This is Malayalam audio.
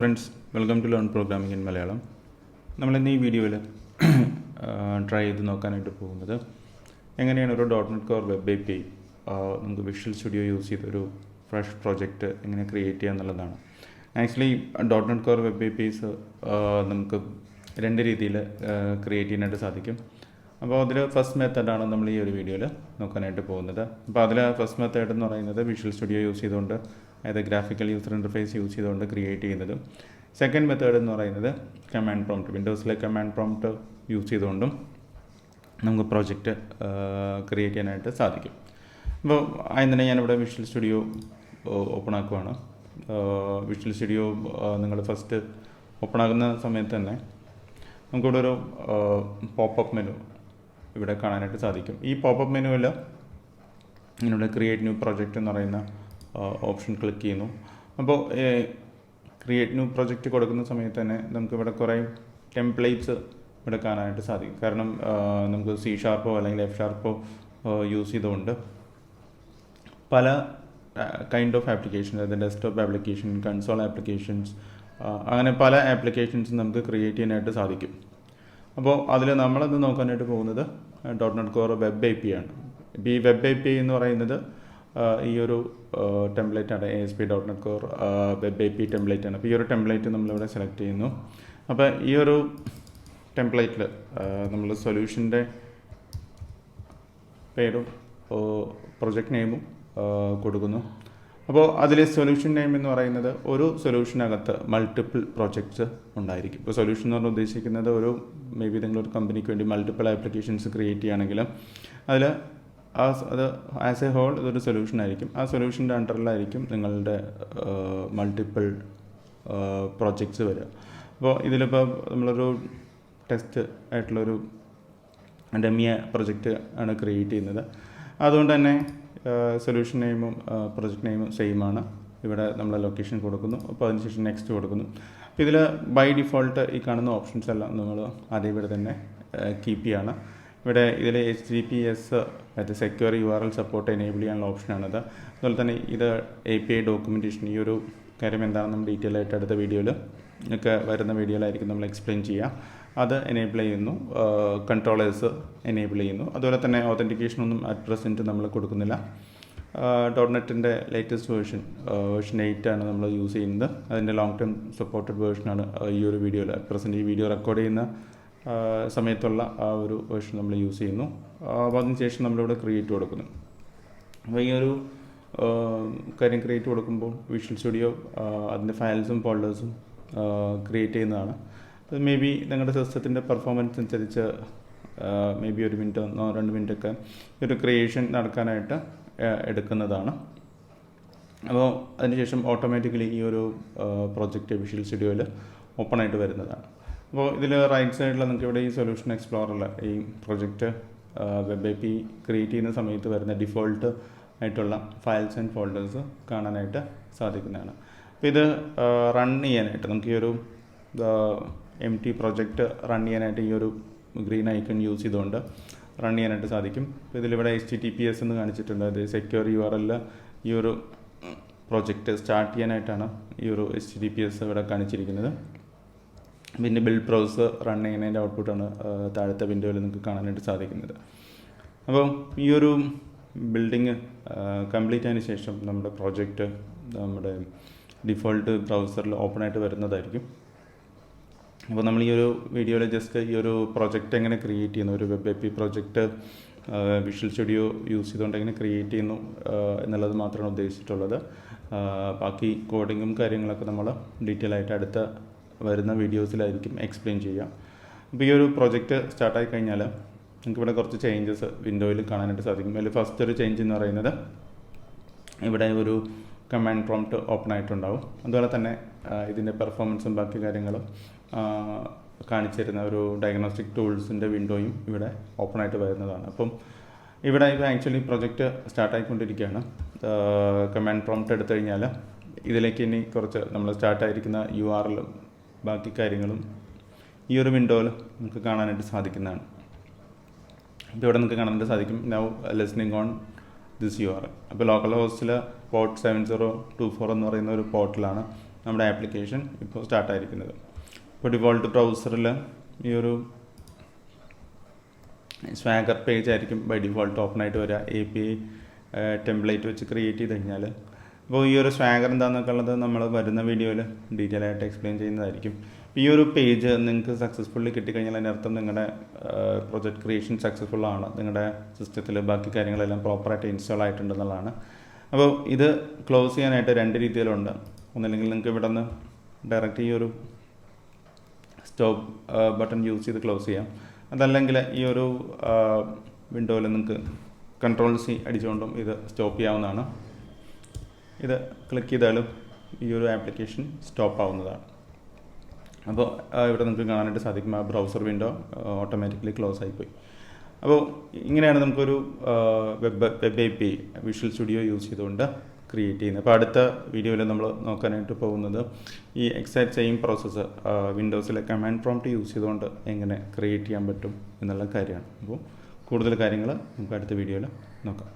Friends, welcome to learn programming in Malayalam. നമ്മളിന്ന് ഈ വീഡിയോയിൽ ട്രൈ ചെയ്ത് നോക്കാനായിട്ട് പോകുന്നത് എങ്ങനെയാണ് ഒരു .NET Core വെബ് API നമുക്ക് വിഷ്വൽ സ്റ്റുഡിയോ യൂസ് ചെയ്തൊരു ഫ്രഷ് പ്രോജക്റ്റ് എങ്ങനെ ക്രിയേറ്റ് ചെയ്യുക എന്നുള്ളതാണ്. Actually .NET Core web APIs നമുക്ക് രണ്ട് രീതിയിൽ ക്രിയേറ്റ് ചെയ്യാനായിട്ട് സാധിക്കും. അപ്പോൾ അതിൽ ഫസ്റ്റ് മെത്തേഡാണ് നമ്മൾ ഈ ഒരു വീഡിയോയിൽ നോക്കാനായിട്ട് പോകുന്നത്. അപ്പോൾ അതിൽ ഫസ്റ്റ് മെത്തേഡ് എന്ന് പറയുന്നത് വിഷ്വൽ സ്റ്റുഡിയോ യൂസ് ചെയ്തുകൊണ്ട്, അതായത് ഗ്രാഫിക്കൽ യൂസർ ഇൻ്റർഫേസ് യൂസ് ചെയ്തുകൊണ്ട് ക്രിയേറ്റ് ചെയ്യുന്നതും. സെക്കൻഡ് മെത്തേഡ് എന്ന് പറയുന്നത് കമാൻഡ് പ്രോംപ്റ്റ്, വിൻഡോസിലെ കമാൻഡ് പ്രോംപ്റ്റ് യൂസ് ചെയ്തുകൊണ്ടും നമുക്ക് പ്രോജക്റ്റ് ക്രിയേറ്റ് ചെയ്യാനായിട്ട് സാധിക്കും. അപ്പോൾ ആദ്യം തന്നെ ഞാനിവിടെ വിഷ്വൽ സ്റ്റുഡിയോ ഓപ്പൺ ആക്കുവാണ്. വിഷ്വൽ സ്റ്റുഡിയോ നിങ്ങൾ ഫസ്റ്റ് ഓപ്പൺ ആകുന്ന സമയത്ത് തന്നെ നമുക്കിവിടെ ഒരു പോപ്പപ്പ് മെനു ഇവിടെ കാണാനായിട്ട് സാധിക്കും. ഈ പോപ്പപ്പ് മെനുവിൽ ഇതിനുള്ള ക്രിയേറ്റ് ന്യൂ പ്രോജക്റ്റ് എന്ന് പറയുന്ന ഓപ്ഷൻ ക്ലിക്ക് ചെയ്യുന്നു. അപ്പോൾ ക്രിയേറ്റ് ന്യൂ പ്രോജക്റ്റ് കൊടുക്കുന്ന സമയത്ത് തന്നെ നമുക്കിവിടെ കുറേ ടെംപ്ലേറ്റ്സ് ഇവിടെ കാണാനായിട്ട് സാധിക്കും. കാരണം നമുക്ക് C# അല്ലെങ്കിൽ F# യൂസ് ചെയ്തുകൊണ്ട് പല കൈൻഡ് ഓഫ് ആപ്ലിക്കേഷൻ, അതായത് ഡെസ്ക്ടോപ്പ് ആപ്ലിക്കേഷൻ, കൺസോൾ ആപ്ലിക്കേഷൻസ്, അങ്ങനെ പല ആപ്ലിക്കേഷൻസ് നമുക്ക് ക്രിയേറ്റ് ചെയ്യാനായിട്ട് സാധിക്കും. അപ്പോൾ അതിൽ നമ്മളത് നോക്കാനായിട്ട് പോകുന്നത് .NET Core വെബ് API ആണ്. ഇപ്പോൾ ഈ വെബ് API എന്ന് പറയുന്നത് ഈ ഒരു ടെംപ്ലേറ്റാണ്, ASP.NET Core വെബ് API ടെംപ്ലേറ്റാണ്. അപ്പോൾ ഈ ഒരു ടെംപ്ലേറ്റ് നമ്മളിവിടെ സെലക്ട് ചെയ്യുന്നു. അപ്പോൾ ഈ ഒരു ടെംപ്ലേറ്റിൽ നമ്മൾ സൊല്യൂഷൻ്റെ പേരും പ്രൊജക്റ്റ് നെയിമും കൊടുക്കുന്നു. അപ്പോൾ അതിൽ സൊല്യൂഷൻ നെയിം എന്ന് പറയുന്നത് ഒരു സൊല്യൂഷനകത്ത് മൾട്ടിപ്പിൾ പ്രോജക്ട്സ് ഉണ്ടായിരിക്കും. ഇപ്പോൾ സൊല്യൂഷൻ എന്ന് പറഞ്ഞാൽ ഉദ്ദേശിക്കുന്നത് ഒരു മേ ബി നിങ്ങളൊരു കമ്പനിക്ക് വേണ്ടി മൾട്ടിപ്പിൾ ആപ്ലിക്കേഷൻസ് ക്രിയേറ്റ് ചെയ്യുകയാണെങ്കിൽ അത് ആസ് എ ഹോൾ ഇതൊരു സൊല്യൂഷൻ ആയിരിക്കും. ആ സൊല്യൂഷൻ്റെ അണ്ടറിലായിരിക്കും നിങ്ങളുടെ മൾട്ടിപ്പിൾ പ്രോജക്ട്സ് വരിക. അപ്പോൾ ഇതിലിപ്പോൾ നമ്മളൊരു ടെസ്റ്റ് ആയിട്ടുള്ളൊരു ഡെമിയ പ്രൊജക്റ്റ് ആണ് ക്രിയേറ്റ് ചെയ്യുന്നത്. അതുകൊണ്ട് തന്നെ സൊല്യൂഷൻ നെയിമും പ്രൊജക്റ്റ് നെയിമും സെയിം ആണ്. ഇവിടെ നമ്മൾ ലൊക്കേഷൻ കൊടുക്കുന്നു. അപ്പോൾ അതിനുശേഷം നെക്സ്റ്റ് കൊടുക്കുന്നു. അപ്പോൾ ഇതിൽ ബൈ ഡിഫോൾട്ട് ഈ കാണുന്ന ഓപ്ഷൻസ് എല്ലാം നമ്മൾ ആദ്യം ഇവിടെ തന്നെ കീപ്പ് ചെയ്യാണ്. ഇവിടെ ഇതിൽ HTTPS അതായത് സെക്യൂർ URL സപ്പോർട്ട് എനേബിൾ ചെയ്യാനുള്ള ഓപ്ഷനാണത്. അതുപോലെ തന്നെ ഇത് API ഡോക്യുമെൻറ്റേഷൻ, ഈ ഒരു കാര്യം എന്താണെന്ന് നമ്മൾ ഡീറ്റെയിൽ ആയിട്ട് അടുത്ത വീഡിയോയിൽ ഒക്കെ വരുന്ന വീഡിയോയിലായിരിക്കും നമ്മൾ എക്സ്പ്ലെയിൻ ചെയ്യുക. അത് എനേബിൾ ചെയ്യുന്നു, കൺട്രോളേഴ്സ് എനേബിൾ ചെയ്യുന്നു. അതുപോലെ തന്നെ ഓതൻറ്റിക്കേഷനൊന്നും അറ്റ് പ്രസൻറ്റ് നമ്മൾ കൊടുക്കുന്നില്ല. .NETൻ്റെ ലേറ്റസ്റ്റ് വേർഷൻ 8 ആണ് നമ്മൾ യൂസ് ചെയ്യുന്നത്. അതിൻ്റെ ലോങ് ടേം സപ്പോർട്ടഡ് വേർഷനാണ് ഈ ഒരു വീഡിയോയിൽ അറ്റ് പ്രസൻറ്റ് ഈ വീഡിയോ റെക്കോർഡ് ചെയ്യുന്ന സമയത്തുള്ള ആ ഒരു വേർഷൻ നമ്മൾ യൂസ് ചെയ്യുന്നു. അപ്പോൾ അതിനുശേഷം നമ്മളിവിടെ ക്രിയേറ്റ് കൊടുക്കുന്നു. അപ്പോൾ ഈ ഒരു കാര്യം ക്രിയേറ്റ് കൊടുക്കുമ്പോൾ വിഷ്വൽ സ്റ്റുഡിയോ അതിൻ്റെ ഫയൽസും ഫോൾഡേഴ്സും ക്രിയേറ്റ് ചെയ്യുന്നതാണ്. അത് മേ ബി നിങ്ങളുടെ സിസ്റ്റത്തിൻ്റെ പെർഫോമൻസ് അനുസരിച്ച് മേ ബി 1 മിനിറ്റോ 2 മിനിറ്റൊക്കെ ഒരു ക്രിയേഷൻ നടക്കാനായിട്ട് എടുക്കുന്നതാണ്. അപ്പോൾ അതിനുശേഷം ഓട്ടോമാറ്റിക്കലി ഈ ഒരു പ്രോജക്റ്റ് വിഷ്വൽ സ്റ്റുഡിയോയിൽ ഓപ്പൺ ആയിട്ട് വരുന്നതാണ്. അപ്പോൾ ഇതിൽ റൈറ്റ് സൈഡിൽ നിങ്ങൾക്ക് ഇവിടെ ഈ സൊല്യൂഷൻ എക്സ്പ്ലോററിൽ ഈ പ്രോജക്റ്റ് വെബ് API ക്രിയേറ്റ് ചെയ്യുന്ന സമയത്ത് വരുന്ന ഡിഫോൾട്ട് ആയിട്ടുള്ള ഫയൽസ് ആൻഡ് ഫോൾഡേഴ്സ് കാണാനായിട്ട് സാധിക്കുന്നതാണ്. അപ്പോൾ ഇത് റൺ ചെയ്യാനായിട്ട് നമുക്ക് ഈ ഒരു empty പ്രോജക്റ്റ് റൺ ചെയ്യാനായിട്ട് ഈ ഒരു ഗ്രീൻ ഐക്കൺ യൂസ് ചെയ്തുകൊണ്ട് റൺ ചെയ്യാനായിട്ട് സാധിക്കും. അപ്പോൾ ഇതിലിവിടെ HTTPS എന്ന് കാണിച്ചിട്ടുണ്ട്. അത് സെക്യൂർ URL ഈ ഒരു പ്രോജക്റ്റ് സ്റ്റാർട്ട് ചെയ്യാനായിട്ടാണ് ഈ ഒരു HTTPS ഇവിടെ കാണിച്ചിരിക്കുന്നത്. പിന്നെ ബിൽഡ് പ്രോസസ്സ് റൺ ചെയ്യുന്നതിൻ്റെ ഔട്ട്പുട്ടാണ് താഴത്തെ വിൻഡോയിൽ നിങ്ങൾക്ക് കാണാനായിട്ട് സാധിക്കുന്നത്. അപ്പോൾ ഈ ഒരു ബിൽഡിങ് കംപ്ലീറ്റ് ആയതിനു ശേഷം നമ്മുടെ പ്രോജക്റ്റ് നമ്മുടെ ഡിഫോൾട്ട് ബ്രൗസറിൽ ഓപ്പൺ ആയിട്ട് വരുന്നതായിരിക്കും. അപ്പോൾ നമ്മൾ ഈ ഒരു വീഡിയോയിൽ ജസ്റ്റ് ഈ ഒരു പ്രോജക്റ്റ് എങ്ങനെ ക്രിയേറ്റ് ചെയ്യുന്നു, ഒരു web API project visual studio use ചെയ്തുകൊണ്ട് എങ്ങനെ ക്രിയേറ്റ് ചെയ്യുന്നു എന്നുള്ളത് മാത്രമാണ് ഉദ്ദേശിച്ചിട്ടുള്ളത്. ബാക്കി കോഡിങ്ങും കാര്യങ്ങളൊക്കെ നമ്മൾ ഡീറ്റെയിൽ ആയിട്ട് അടുത്ത വരുന്ന വീഡിയോസിലായിരിക്കും എക്സ്പ്ലെയിൻ ചെയ്യുക. അപ്പോൾ ഈ ഒരു പ്രോജക്റ്റ് സ്റ്റാർട്ടായി കഴിഞ്ഞാൽ നമുക്കിവിടെ കുറച്ച് ചേഞ്ചസ് വിൻഡോയിൽ കാണാനായിട്ട് സാധിക്കും. അതിൽ ഫസ്റ്റ് ഒരു ചേഞ്ച് എന്ന് പറയുന്നത് ഇവിടെ ഒരു കമാൻഡ് പ്രോംപ്റ്റ് ഓപ്പൺ ആയിട്ടുണ്ടാവും. അതുപോലെ തന്നെ ഇതിൻ്റെ പെർഫോമൻസും ബാക്കി കാര്യങ്ങളും കാണിച്ചു തരുന്ന ഒരു ഡയഗ്നോസ്റ്റിക് ടൂൾസിൻ്റെ വിൻഡോയും ഇവിടെ ഓപ്പൺ ആയിട്ട് വരുന്നതാണ്. അപ്പം ഇവിടെ ഇപ്പോൾ ആക്ച്വലി പ്രൊജക്റ്റ് സ്റ്റാർട്ടായിക്കൊണ്ടിരിക്കുകയാണ്. കമാൻഡ് പ്രോംപ്റ്റ് എടുത്തു കഴിഞ്ഞാൽ ഇതിലേക്ക് ഇനി കുറച്ച് നമ്മൾ സ്റ്റാർട്ടായിരിക്കുന്ന URL ബാക്കി കാര്യങ്ങളും ഈ ഒരു വിൻഡോയിൽ നമുക്ക് കാണാനായിട്ട് സാധിക്കുന്നതാണ്. ഇപ്പോൾ ഇവിടെ നമുക്ക് കാണാനായിട്ട് സാധിക്കും now listening on this URL. അപ്പോൾ ലോക്കൽ ഹോസ്റ്റിൽ പോർട്ട് 7024 എന്ന് പറയുന്ന ഒരു പോർട്ടലാണ് നമ്മുടെ ആപ്ലിക്കേഷൻ ഇപ്പോൾ സ്റ്റാർട്ടായിരിക്കുന്നത്. ഇപ്പോൾ ഡിഫോൾട്ട് ബ്രൗസറിൽ ഈ ഒരു സ്വാഗർ പേജ് ആയിരിക്കും ബൈ ഡിഫോൾട്ട് ഓപ്പൺ ആയിട്ട് വരിക. API ടെംപ്ലേറ്റ് വെച്ച് ക്രിയേറ്റ് ചെയ്ത് കഴിഞ്ഞാൽ. അപ്പോൾ ഈ ഒരു സ്വാഗർ എന്താണെന്നൊക്കെ ഉള്ളത് നമ്മൾ വരുന്ന വീഡിയോയിൽ ഡീറ്റെയിൽ ആയിട്ട് എക്സ്പ്ലെയിൻ ചെയ്യുന്നതായിരിക്കും. ഈ ഒരു പേജ് നിങ്ങൾക്ക് സക്സസ്ഫുള്ളി കിട്ടിക്കഴിഞ്ഞാൽ അതിനർത്ഥം നിങ്ങളുടെ പ്രൊജക്റ്റ് ക്രിയേഷൻ സക്സസ്ഫുൾ ആണ്, നിങ്ങളുടെ സിസ്റ്റത്തിൽ ബാക്കി കാര്യങ്ങളെല്ലാം പ്രോപ്പറായിട്ട് ഇൻസ്റ്റാൾ ആയിട്ടുണ്ടെന്നുള്ളതാണ്. അപ്പോൾ ഇത് ക്ലോസ് ചെയ്യാനായിട്ട് 2 രീതിയിലുണ്ട്. ഒന്നല്ലെങ്കിൽ നിങ്ങൾക്ക് ഇവിടെ നിന്ന് ഡയറക്റ്റ് ഈ ഒരു സ്റ്റോപ്പ് ബട്ടൺ യൂസ് ചെയ്ത് ക്ലോസ് ചെയ്യാം. അതല്ലെങ്കിൽ ഈ ഒരു വിൻഡോയിൽ നിങ്ങൾക്ക് Ctrl+C അടിച്ചുകൊണ്ടും ഇത് സ്റ്റോപ്പ് ചെയ്യാവുന്നതാണ്. ഇത് ക്ലിക്ക് ചെയ്താലും ഈ ഒരു ആപ്ലിക്കേഷൻ സ്റ്റോപ്പ് ആവുന്നതാണ്. അപ്പോൾ ഇവിടെ നിങ്ങൾക്ക് കാണാനായിട്ട് സാധിക്കും ആ ബ്രൗസർ വിൻഡോ ഓട്ടോമാറ്റിക്കലി ക്ലോസ് ആയിപ്പോയി. അപ്പോൾ ഇങ്ങനെയാണ് നമുക്കൊരു web API visual studio use ചെയ്തുകൊണ്ട് ക്രിയേറ്റ് ചെയ്യുന്നത്. അപ്പോൾ അടുത്ത വീഡിയോയിൽ നമ്മൾ നോക്കാനായിട്ട് പോകുന്നത് ഈ എക്സാക്ട് സെയിം പ്രോസസ്സ് വിൻഡോസിലെ കമാൻഡ് പ്രോംപ്റ്റ് യൂസ് ചെയ്തുകൊണ്ട് എങ്ങനെ ക്രിയേറ്റ് ചെയ്യാൻ പറ്റും എന്നുള്ള കാര്യമാണ്. അപ്പോൾ കൂടുതൽ കാര്യങ്ങൾ നമുക്ക് അടുത്ത വീഡിയോയിൽ നോക്കാം.